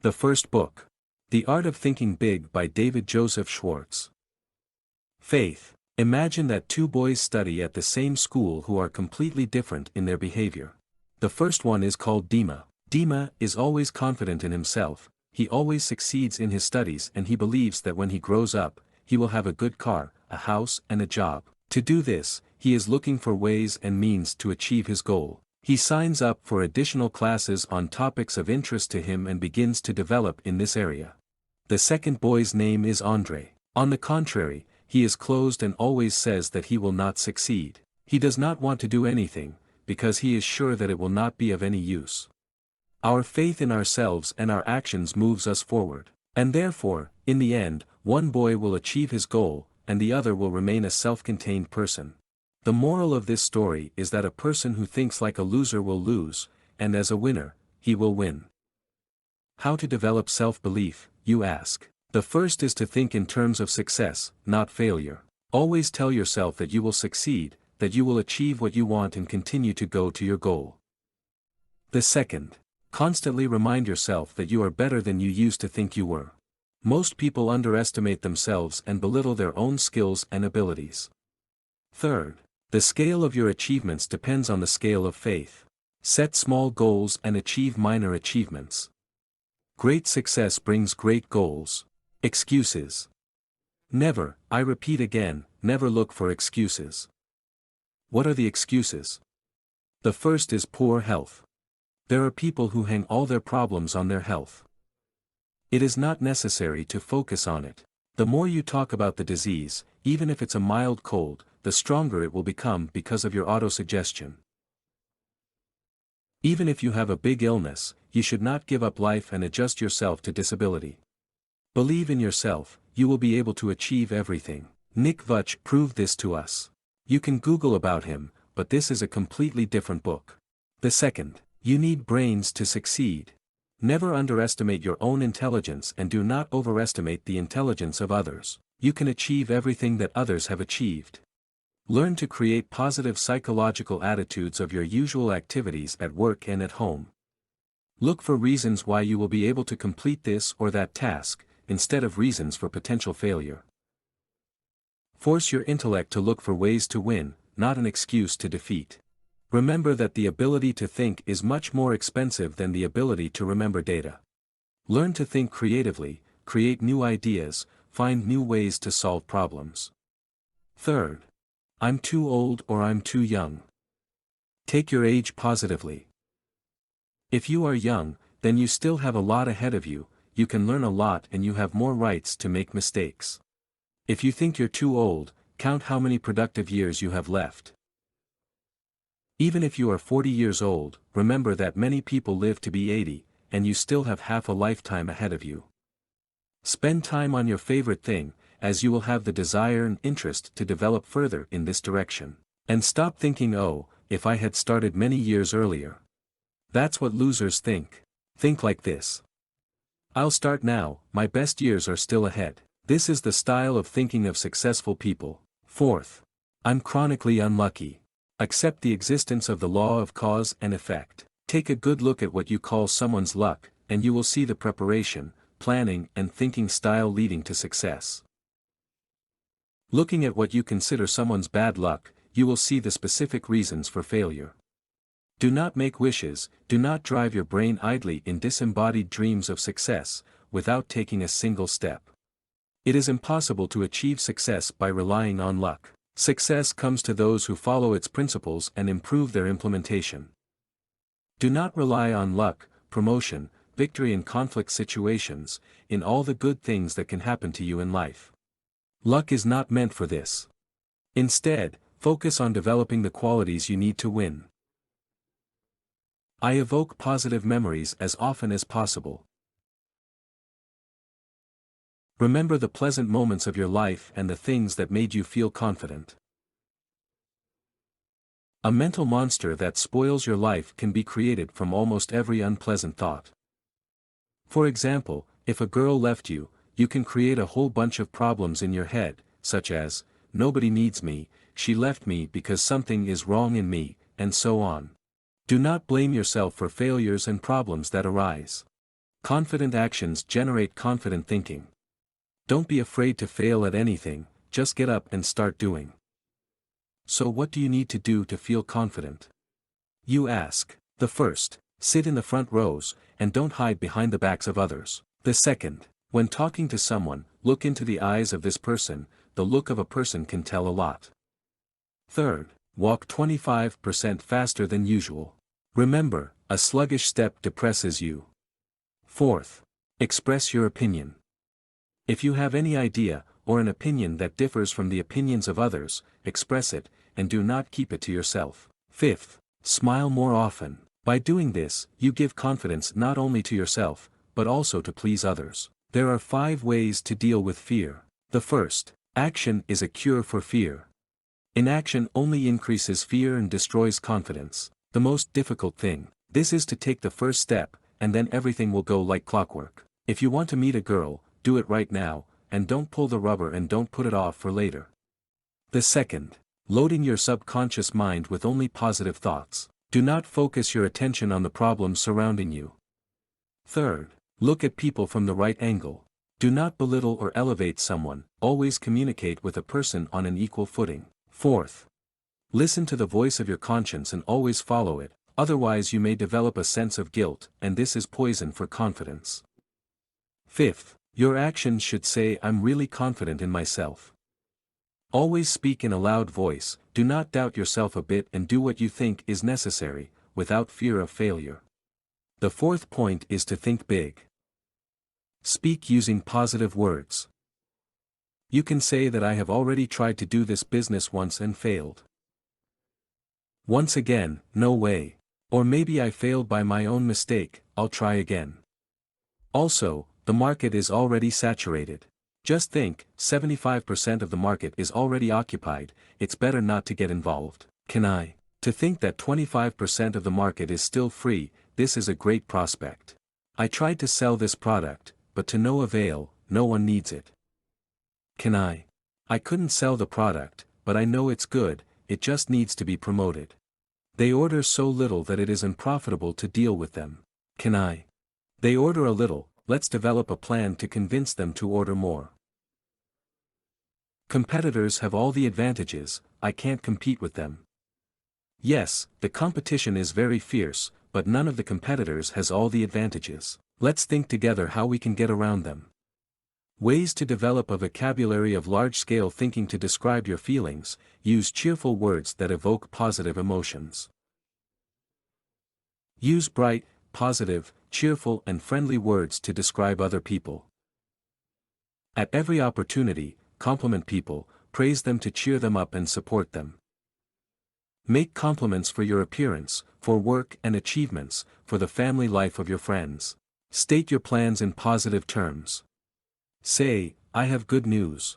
The first book. The Art of Thinking Big by Joseph Schwartz. Faith. Imagine that two boys study at the same school who are completely different in their behavior. The first one is called Dima. Dima is always confident in himself, he always succeeds in his studies and he believes that when he grows up, he will have a good car, a house and a job. To do this, he is looking for ways and means to achieve his goal. He signs up for additional classes on topics of interest to him and begins to develop in this area. The second boy's name is Andre. On the contrary, he is closed and always says that he will not succeed. He does not want to do anything, because he is sure that it will not be of any use. Our faith in ourselves and our actions moves us forward. And therefore, in the end, one boy will achieve his goal, and the other will remain a self-contained person. The moral of this story is that a person who thinks like a loser will lose, and as a winner, he will win. How to develop self-belief, you ask? The first is to think in terms of success, not failure. Always tell yourself that you will succeed, that you will achieve what you want and continue to go to your goal. The second. Constantly remind yourself that you are better than you used to think you were. Most people underestimate themselves and belittle their own skills and abilities. Third. The scale of your achievements depends on the scale of faith. Set small goals and achieve minor achievements. Great success brings great goals. Excuses. Never, I repeat again, never look for excuses. What are the excuses? The first is poor health. There are people who hang all their problems on their health. It is not necessary to focus on it. The more you talk about the disease, even if it's a mild cold, the stronger it will become because of your autosuggestion. Even if you have a big illness, you should not give up life and adjust yourself to disability. Believe in yourself, you will be able to achieve everything. Nick Vuch proved this to us. You can Google about him, but this is a completely different book. The second. You need brains to succeed. Never underestimate your own intelligence and do not overestimate the intelligence of others. You can achieve everything that others have achieved. Learn to create positive psychological attitudes of your usual activities at work and at home. Look for reasons why you will be able to complete this or that task, instead of reasons for potential failure. Force your intellect to look for ways to win, not an excuse to defeat. Remember that the ability to think is much more expensive than the ability to remember data. Learn to think creatively, create new ideas, find new ways to solve problems. Third. I'm too old or I'm too young. Take your age positively. If you are young, then you still have a lot ahead of you, you can learn a lot and you have more rights to make mistakes. If you think you're too old, count how many productive years you have left. Even if you are 40 years old, remember that many people live to be 80, and you still have half a lifetime ahead of you. Spend time on your favorite thing, as you will have the desire and interest to develop further in this direction. And stop thinking, oh, if I had started many years earlier. That's what losers think. Think like this. I'll start now, my best years are still ahead. This is the style of thinking of successful people. Fourth. I'm chronically unlucky. Accept the existence of the law of cause and effect. Take a good look at what you call someone's luck, and you will see the preparation, planning and thinking style leading to success. Looking at what you consider someone's bad luck, you will see the specific reasons for failure. Do not make wishes, do not drive your brain idly in disembodied dreams of success, without taking a single step. It is impossible to achieve success by relying on luck. Success comes to those who follow its principles and improve their implementation. Do not rely on luck, promotion, victory in conflict situations, in all the good things that can happen to you in life. Luck is not meant for this. Instead, focus on developing the qualities you need to win. I evoke positive memories as often as possible. Remember the pleasant moments of your life and the things that made you feel confident. A mental monster that spoils your life can be created from almost every unpleasant thought. For example, if a girl left you, you can create a whole bunch of problems in your head, such as, nobody needs me, she left me because something is wrong in me, and so on. Do not blame yourself for failures and problems that arise. Confident actions generate confident thinking. Don't be afraid to fail at anything, just get up and start doing. So what do you need to do to feel confident? You ask. The first, sit in the front rows, and don't hide behind the backs of others. The second, when talking to someone, look into the eyes of this person, the look of a person can tell a lot. Third, walk 25% faster than usual. Remember, a sluggish step depresses you. Fourth, express your opinion. If you have any idea, or an opinion that differs from the opinions of others, express it, and do not keep it to yourself. Fifth, smile more often. By doing this, you give confidence not only to yourself, but also to please others. There are 5 ways to deal with fear. The first, action is a cure for fear. Inaction only increases fear and destroys confidence. The most difficult thing, this is to take the first step, and then everything will go like clockwork. If you want to meet a girl, do it right now, and don't pull the rubber and don't put it off for later. The second, loading your subconscious mind with only positive thoughts. Do not focus your attention on the problems surrounding you. Third, look at people from the right angle. Do not belittle or elevate someone, always communicate with a person on an equal footing. Fourth, listen to the voice of your conscience and always follow it, otherwise you may develop a sense of guilt, and this is poison for confidence. Fifth, your actions should say I'm really confident in myself. Always speak in a loud voice, do not doubt yourself a bit and do what you think is necessary, without fear of failure. The fourth point is to think big. Speak using positive words. You can say that I have already tried to do this business once and failed. Once again, no way. Or maybe I failed by my own mistake, I'll try again. Also, the market is already saturated. Just think, 75% of the market is already occupied, it's better not to get involved. To think that 25% of the market is still free, this is a great prospect. I tried to sell this product, but to no avail, no one needs it. I couldn't sell the product, but I know it's good, it just needs to be promoted. They order so little that it is unprofitable to deal with them. They order a little, let's develop a plan to convince them to order more. Competitors have all the advantages, I can't compete with them. Yes, the competition is very fierce, but none of the competitors has all the advantages. Let's think together how we can get around them. Ways to develop a vocabulary of large-scale thinking to describe your feelings. Use cheerful words that evoke positive emotions. Use bright, positive, cheerful and friendly words to describe other people. At every opportunity, compliment people, praise them to cheer them up and support them. Make compliments for your appearance, for work and achievements, for the family life of your friends. State your plans in positive terms. Say, I have good news.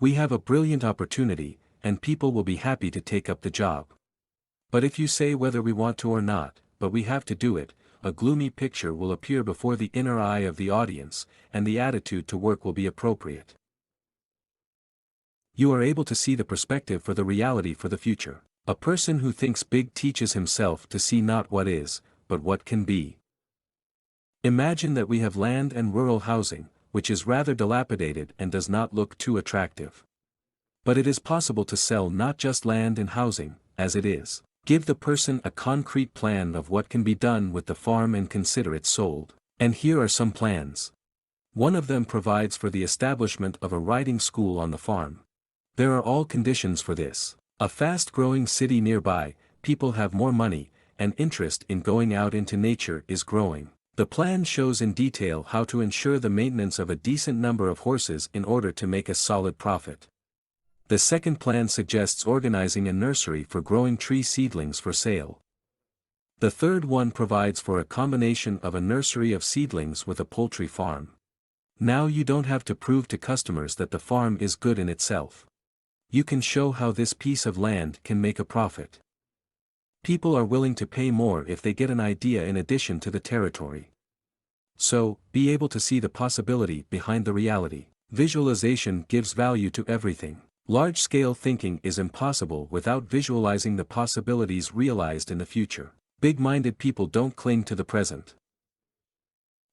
We have a brilliant opportunity, and people will be happy to take up the job. But if you say whether we want to or not, but we have to do it, a gloomy picture will appear before the inner eye of the audience, and the attitude to work will be appropriate. You are able to see the perspective for the reality for the future. A person who thinks big teaches himself to see not what is, but what can be. Imagine that we have land and rural housing, which is rather dilapidated and does not look too attractive. But it is possible to sell not just land and housing, as it is. Give the person a concrete plan of what can be done with the farm and consider it sold. And here are some plans. One of them provides for the establishment of a riding school on the farm. There are all conditions for this. A fast-growing city nearby, people have more money, and interest in going out into nature is growing. The plan shows in detail how to ensure the maintenance of a decent number of horses in order to make a solid profit. The second plan suggests organizing a nursery for growing tree seedlings for sale. The third one provides for a combination of a nursery of seedlings with a poultry farm. Now you don't have to prove to customers that the farm is good in itself. You can show how this piece of land can make a profit. People are willing to pay more if they get an idea in addition to the territory. So, be able to see the possibility behind the reality. Visualization gives value to everything. Large-scale thinking is impossible without visualizing the possibilities realized in the future. Big-minded people don't cling to the present.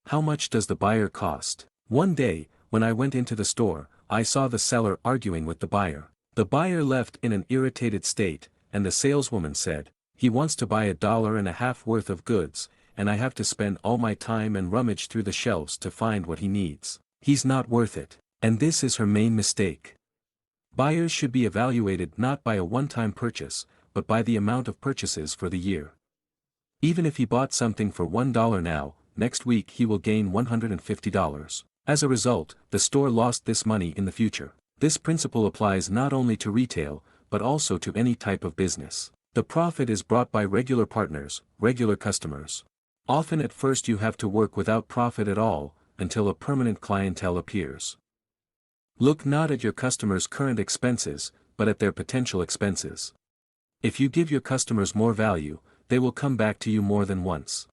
How much does the buyer cost? One day, when I went into the store, I saw the seller arguing with the buyer. The buyer left in an irritated state, and the saleswoman said, "He wants to buy $1.50 worth of goods, and I have to spend all my time and rummage through the shelves to find what he needs. He's not worth it." And this is her main mistake. Buyers should be evaluated not by a one-time purchase, but by the amount of purchases for the year. Even if he bought something for $1 now, next week he will gain $150. As a result, the store lost this money in the future. This principle applies not only to retail, but also to any type of business. The profit is brought by regular partners, regular customers. Often at first you have to work without profit at all, until a permanent clientele appears. Look not at your customers' current expenses, but at their potential expenses. If you give your customers more value, they will come back to you more than once.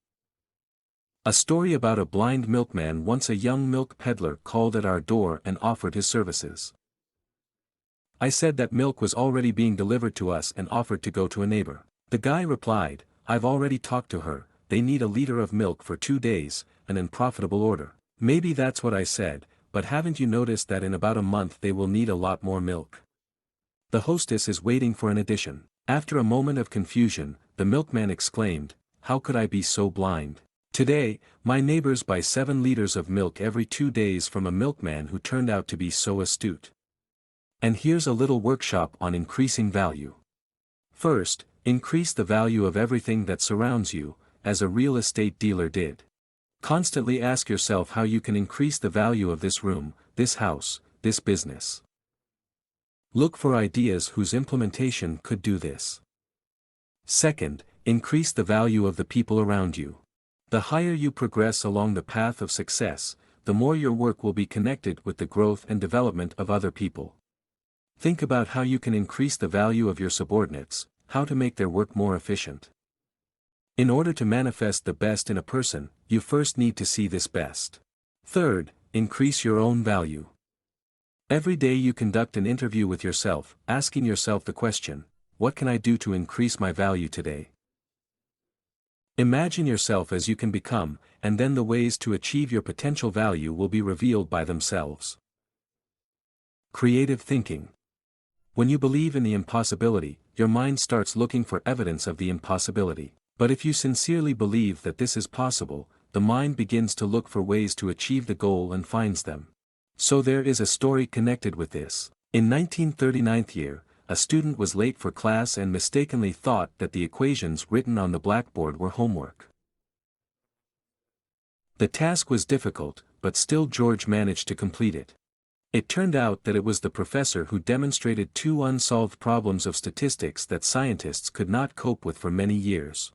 A story about a blind milkman. Once a young milk peddler called at our door and offered his services. I said that milk was already being delivered to us and offered to go to a neighbor. The guy replied, "I've already talked to her, they need a liter of milk for 2 days, an unprofitable order." Maybe that's what I said, but haven't you noticed that in about a month they will need a lot more milk? The hostess is waiting for an addition. After a moment of confusion, the milkman exclaimed, "How could I be so blind? Today, my neighbors buy 7 liters of milk every 2 days from a milkman who turned out to be so astute." And here's a little workshop on increasing value. First, increase the value of everything that surrounds you, as a real estate dealer did. Constantly ask yourself how you can increase the value of this room, this house, this business. Look for ideas whose implementation could do this. Second, increase the value of the people around you. The higher you progress along the path of success, the more your work will be connected with the growth and development of other people. Think about how you can increase the value of your subordinates, how to make their work more efficient. In order to manifest the best in a person, you first need to see this best. Third, increase your own value. Every day you conduct an interview with yourself, asking yourself the question, "What can I do to increase my value today?" Imagine yourself as you can become, and then the ways to achieve your potential value will be revealed by themselves. Creative thinking. When you believe in the impossibility, your mind starts looking for evidence of the impossibility. But if you sincerely believe that this is possible, the mind begins to look for ways to achieve the goal and finds them. So there is a story connected with this. In 1939 year, a student was late for class and mistakenly thought that the equations written on the blackboard were homework. The task was difficult, but still George managed to complete it. It turned out that it was the professor who demonstrated 2 unsolved problems of statistics that scientists could not cope with for many years.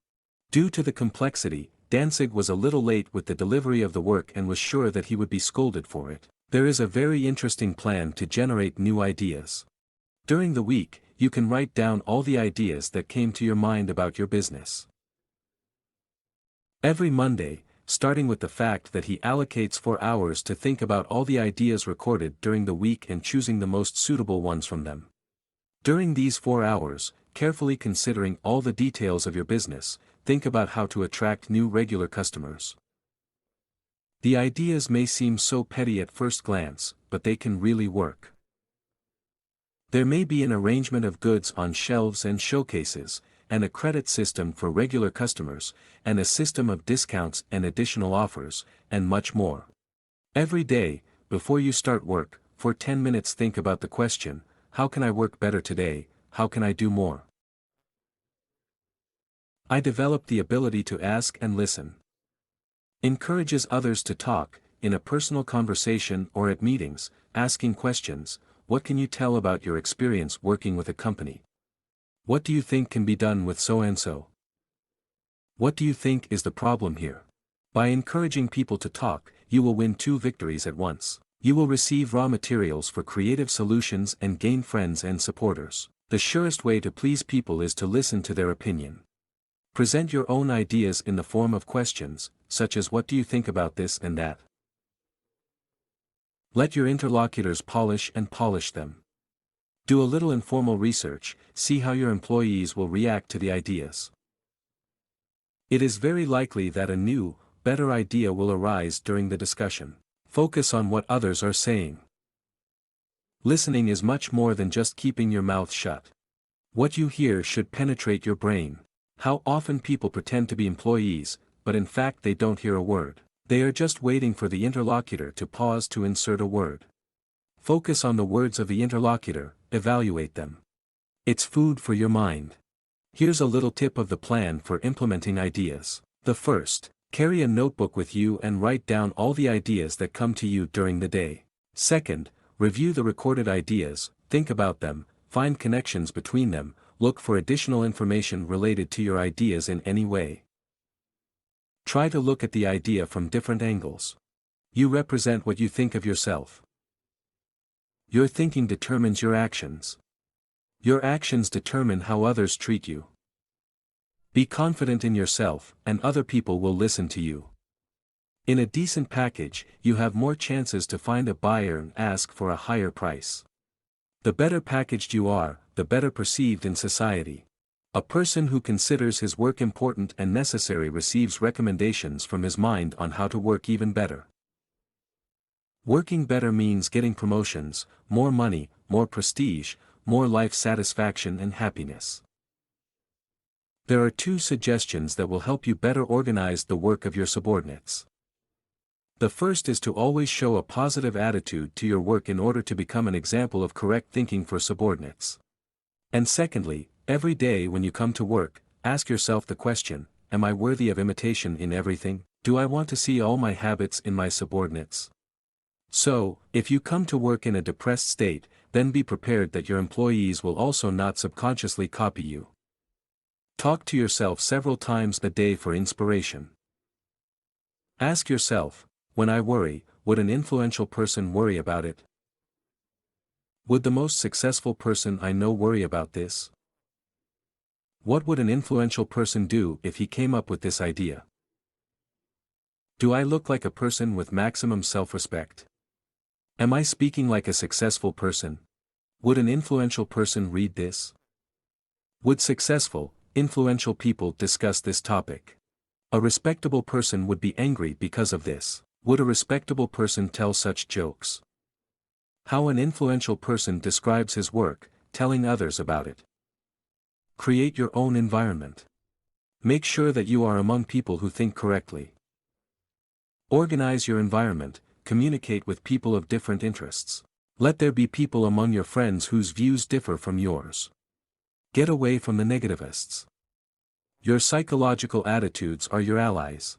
Due to the complexity, Danzig was a little late with the delivery of the work and was sure that he would be scolded for it. There is a very interesting plan to generate new ideas. During the week, you can write down all the ideas that came to your mind about your business. Every Monday, starting with the fact that he allocates 4 hours to think about all the ideas recorded during the week and choosing the most suitable ones from them. During these 4 hours, carefully considering all the details of your business, think about how to attract new regular customers. The ideas may seem so petty at first glance, but they can really work. There may be an arrangement of goods on shelves and showcases, and a credit system for regular customers, and a system of discounts and additional offers, and much more. Every day, before you start work, for 10 minutes think about the question, how can I work better today, how can I do more? I developed the ability to ask and listen. Encourages others to talk, in a personal conversation or at meetings, asking questions. What can you tell about your experience working with a company? What do you think can be done with so-and-so? What do you think is the problem here? By encouraging people to talk, you will win 2 victories at once. You will receive raw materials for creative solutions and gain friends and supporters. The surest way to please people is to listen to their opinion. Present your own ideas in the form of questions, such as what do you think about this and that? Let your interlocutors polish them. Do a little informal research, see how your employees will react to the ideas. It is very likely that a new, better idea will arise during the discussion. Focus on what others are saying. Listening is much more than just keeping your mouth shut. What you hear should penetrate your brain. How often people pretend to be employees, but in fact they don't hear a word. They are just waiting for the interlocutor to pause to insert a word. Focus on the words of the interlocutor, evaluate them. It's food for your mind. Here's a little tip of the plan for implementing ideas. The first, carry a notebook with you and write down all the ideas that come to you during the day. Second, review the recorded ideas, think about them, find connections between them, look for additional information related to your ideas in any way. Try to look at the idea from different angles. You represent what you think of yourself. Your thinking determines your actions. Your actions determine how others treat you. Be confident in yourself, and other people will listen to you. In a decent package, you have more chances to find a buyer and ask for a higher price. The better packaged you are, the better perceived in society. A person who considers his work important and necessary receives recommendations from his mind on how to work even better. Working better means getting promotions, more money, more prestige, more life satisfaction and happiness. There are 2 suggestions that will help you better organize the work of your subordinates. The first is to always show a positive attitude to your work in order to become an example of correct thinking for subordinates. And secondly, every day when you come to work, ask yourself the question, am I worthy of imitation in everything? Do I want to see all my habits in my subordinates? So, if you come to work in a depressed state, then be prepared that your employees will also not subconsciously copy you. Talk to yourself several times a day for inspiration. Ask yourself, when I worry, would an influential person worry about it? Would the most successful person I know worry about this? What would an influential person do if he came up with this idea? Do I look like a person with maximum self-respect? Am I speaking like a successful person? Would an influential person read this? Would successful, influential people discuss this topic? A respectable person would be angry because of this. Would a respectable person tell such jokes? How an influential person describes his work, telling others about it. Create your own environment. Make sure that you are among people who think correctly. Organize your environment, communicate with people of different interests. Let there be people among your friends whose views differ from yours. Get away from the negativists. Your psychological attitudes are your allies.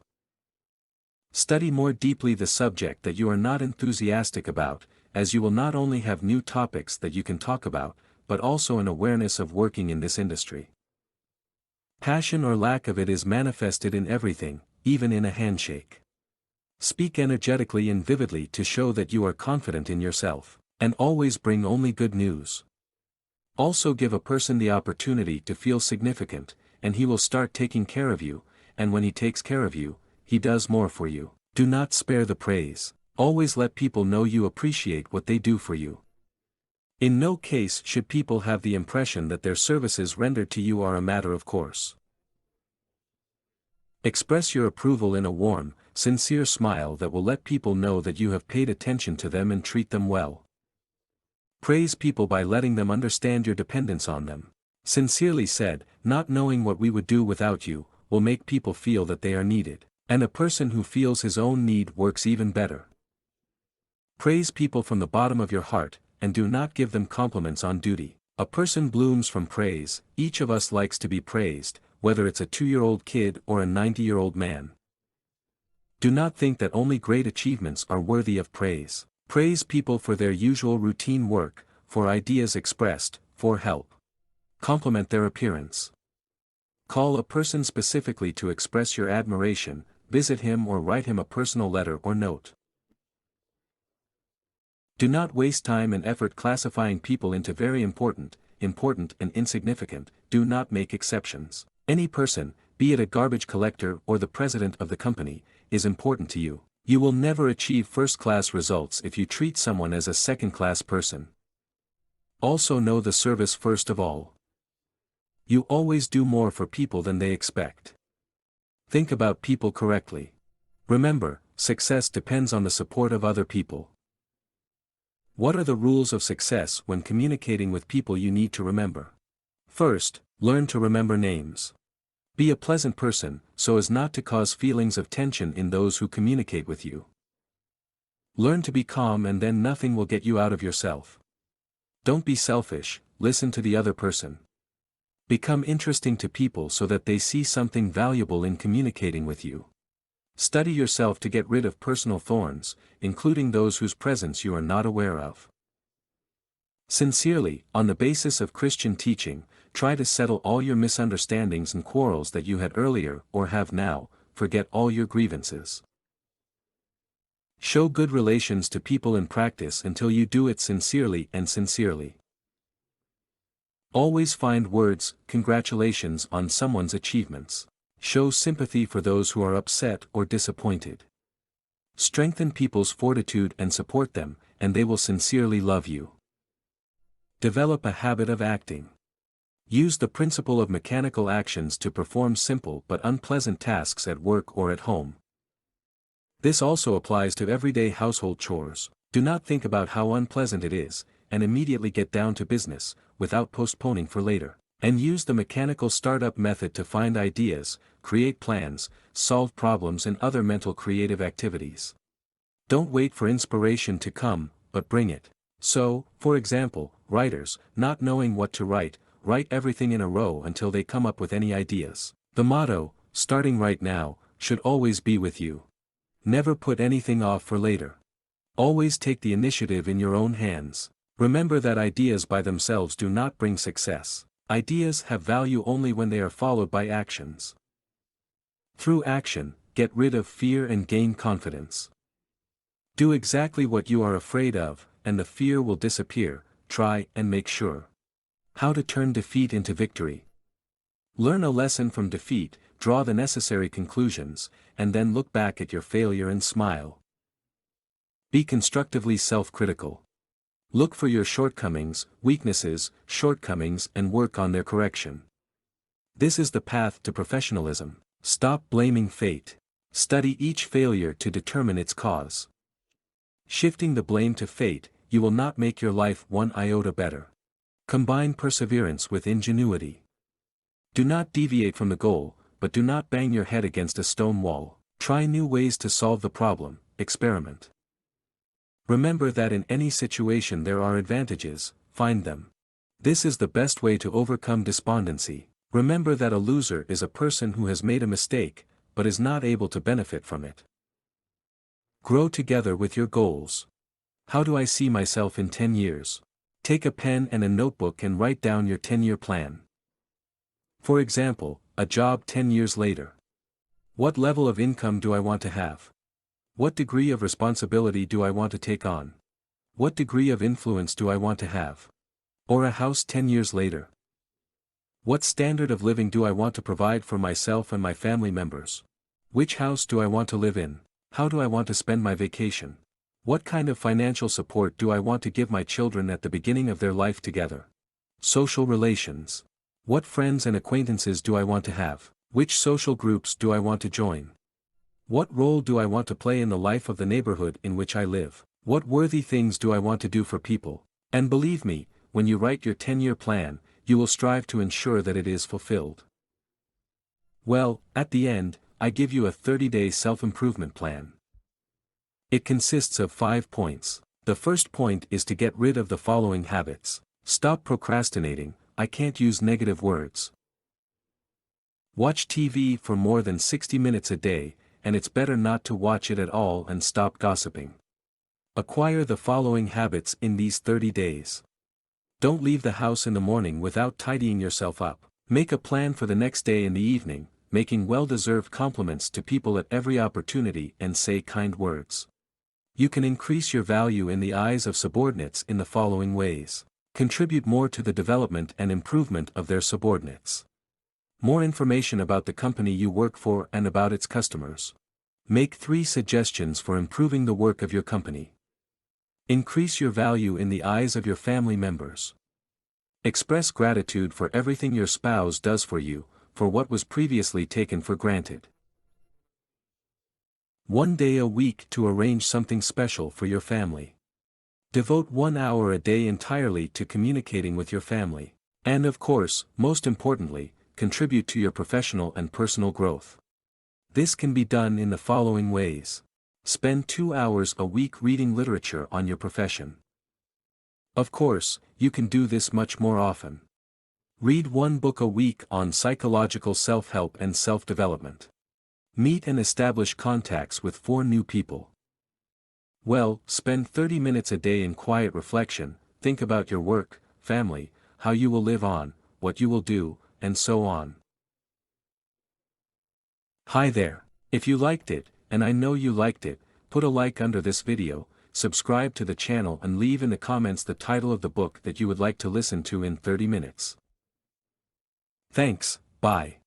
Study more deeply the subject that you are not enthusiastic about, as you will not only have new topics that you can talk about, but also an awareness of working in this industry. Passion or lack of it is manifested in everything, even in a handshake. Speak energetically and vividly to show that you are confident in yourself, and always bring only good news. Also give a person the opportunity to feel significant, and he will start taking care of you, and when he takes care of you, he does more for you. Do not spare the praise. Always let people know you appreciate what they do for you. In no case should people have the impression that their services rendered to you are a matter of course. Express your approval in a warm, sincere smile that will let people know that you have paid attention to them and treat them well. Praise people by letting them understand your dependence on them. Sincerely said, not knowing what we would do without you, will make people feel that they are needed. And a person who feels his own need works even better. Praise people from the bottom of your heart, and do not give them compliments on duty. A person blooms from praise. Each of us likes to be praised, whether it's a 2-year-old kid or a 90-year-old man. Do not think that only great achievements are worthy of praise. Praise people for their usual routine work, for ideas expressed, for help. Compliment their appearance. Call a person specifically to express your admiration, visit him or write him a personal letter or note. Do not waste time and effort classifying people into very important, and insignificant. Do not make exceptions. Any person, be it a garbage collector or the president of the company, is important to you. You will never achieve first-class results if you treat someone as a second-class person. Also know the service first of all. You always do more for people than they expect. Think about people correctly. Remember, success depends on the support of other people. What are the rules of success when communicating with people you need to remember? First, learn to remember names. Be a pleasant person, so as not to cause feelings of tension in those who communicate with you. Learn to be calm, and then nothing will get you out of yourself. Don't be selfish, listen to the other person. Become interesting to people so that they see something valuable in communicating with you. Study yourself to get rid of personal thorns, including those whose presence you are not aware of. Sincerely, on the basis of Christian teaching, try to settle all your misunderstandings and quarrels that you had earlier or have now. Forget all your grievances. Show good relations to people in practice until you do it sincerely and sincerely. Always find words, congratulations on someone's achievements. Show sympathy for those who are upset or disappointed. Strengthen people's fortitude and support them, and they will sincerely love you. Develop a habit of acting. Use the principle of mechanical actions to perform simple but unpleasant tasks at work or at home. This also applies to everyday household chores. Do not think about how unpleasant it is, and immediately get down to business, without postponing for later. And use the mechanical startup method to find ideas, create plans, solve problems, and other mental creative activities. Don't wait for inspiration to come, but bring it. So, for example, writers, not knowing what to write everything in a row until they come up with any ideas. The motto, starting right now, should always be with you. Never put anything off for later. Always take the initiative in your own hands. Remember that ideas by themselves do not bring success. Ideas have value only when they are followed by actions. Through action, get rid of fear and gain confidence. Do exactly what you are afraid of, and the fear will disappear. Try and make sure. How to turn defeat into victory. Learn a lesson from defeat, draw the necessary conclusions, and then look back at your failure and smile. Be constructively self-critical. Look for your shortcomings, weaknesses, and work on their correction. This is the path to professionalism. Stop blaming fate. Study each failure to determine its cause. Shifting the blame to fate, you will not make your life one iota better. Combine perseverance with ingenuity. Do not deviate from the goal, but do not bang your head against a stone wall. Try new ways to solve the problem, experiment. Remember that in any situation there are advantages, find them. This is the best way to overcome despondency. Remember that a loser is a person who has made a mistake, but is not able to benefit from it. Grow together with your goals. How do I see myself in 10 years? Take a pen and a notebook and write down your 10-year plan. For example, a job 10 years later. What level of income do I want to have? What degree of responsibility do I want to take on? What degree of influence do I want to have? Or a house 10 years later? What standard of living do I want to provide for myself and my family members? Which house do I want to live in? How do I want to spend my vacation? What kind of financial support do I want to give my children at the beginning of their life together? Social relations. What friends and acquaintances do I want to have? Which social groups do I want to join? What role do I want to play in the life of the neighborhood in which I live? What worthy things do I want to do for people? And believe me, when you write your 10-year plan, you will strive to ensure that it is fulfilled. Well, at the end, I give you a 30-day self-improvement plan. It consists of 5 points. The first point is to get rid of the following habits. Stop procrastinating. I can't use negative words. Watch TV for more than 60 minutes a day, and it's better not to watch it at all, and stop gossiping. Acquire the following habits in these 30 days. Don't leave the house in the morning without tidying yourself up. Make a plan for the next day in the evening, making well-deserved compliments to people at every opportunity, and say kind words. You can increase your value in the eyes of subordinates in the following ways. Contribute more to the development and improvement of their subordinates. More information about the company you work for and about its customers. Make 3 suggestions for improving the work of your company. Increase your value in the eyes of your family members. Express gratitude for everything your spouse does for you, for what was previously taken for granted. 1 day a week to arrange something special for your family. Devote 1 hour a day entirely to communicating with your family. And of course, most importantly, contribute to your professional and personal growth. This can be done in the following ways. Spend 2 hours a week reading literature on your profession. Of course, you can do this much more often. Read 1 book a week on psychological self-help and self-development. Meet and establish contacts with 4 new people. Well, spend 30 minutes a day in quiet reflection, think about your work, family, how you will live on, what you will do, and so on. Hi there. If you liked it, and I know you liked it, put a like under this video, subscribe to the channel and leave in the comments the title of the book that you would like to listen to in 30 minutes. Thanks, bye.